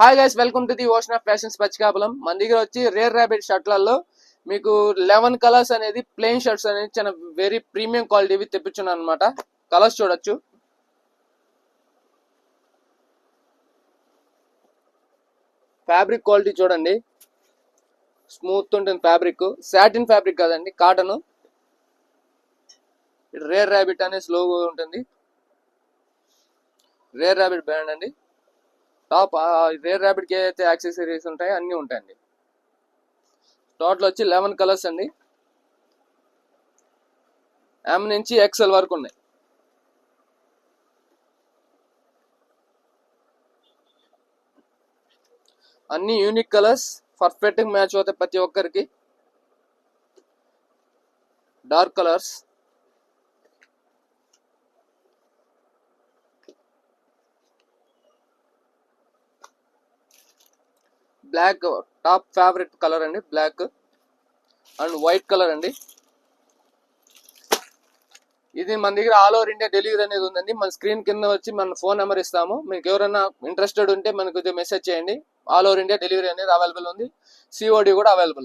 Hi guys, welcome to the ocean of fashions పచ్చికాపులం. మన దగ్గర వచ్చి రేర్ ర్యాబిట్ షర్ట్లలో మీకు 11 కలర్స్ అనేది ప్లెయిన్ షర్ట్స్ అనేది చాలా వెరీ ప్రీమియం క్వాలిటీవి తెప్పించున్నాను అనమాట. కలర్స్ చూడొచ్చు. ఫ్యాబ్రిక్ క్వాలిటీ చూడండి, స్మూత్ ఉంటుంది ఫ్యాబ్రిక్. సాటిన్ ఫ్యాబ్రిక్ కాదండి, కాటన్. రేర్ ర్యాబిట్ అనే లోగో ఉంటుంది. రేర్ ర్యాబిట్ బ్రాండ్ అండి. టాప్ రేర్ ర్యాబిట్ కి అయితే యాక్సెసరీస్ ఉంటాయి, అన్నీ ఉంటాయండి. టోటల్ వచ్చి 11 కలర్స్ అండి. M నుంచి XL వరకు ఉన్నాయి. అన్ని యూనిక్ కలర్స్, పర్ఫెక్ట్ మ్యాచ్ అవుతాయి ప్రతి ఒక్కరికి. Dark colours, black top favourite colour అండి, బ్లాక్ అండ్ వైట్ కలర్ అండి. ఇది మన దగ్గర ఆల్ ఓవర్ ఇండియా డెలివరీ అనేది ఉందండి. మన స్క్రీన్ కింద వచ్చి మన ఫోన్ నెంబర్ ఇస్తాము. మీకు ఎవరైనా ఇంట్రెస్టెడ్ ఉంటే మనకు మెసేజ్ చేయండి. ఆల్ ఓవర్ ఇండియా డెలివరీ అనేది అవైలబుల్ ఉంది. COD కూడా అవైలబుల్.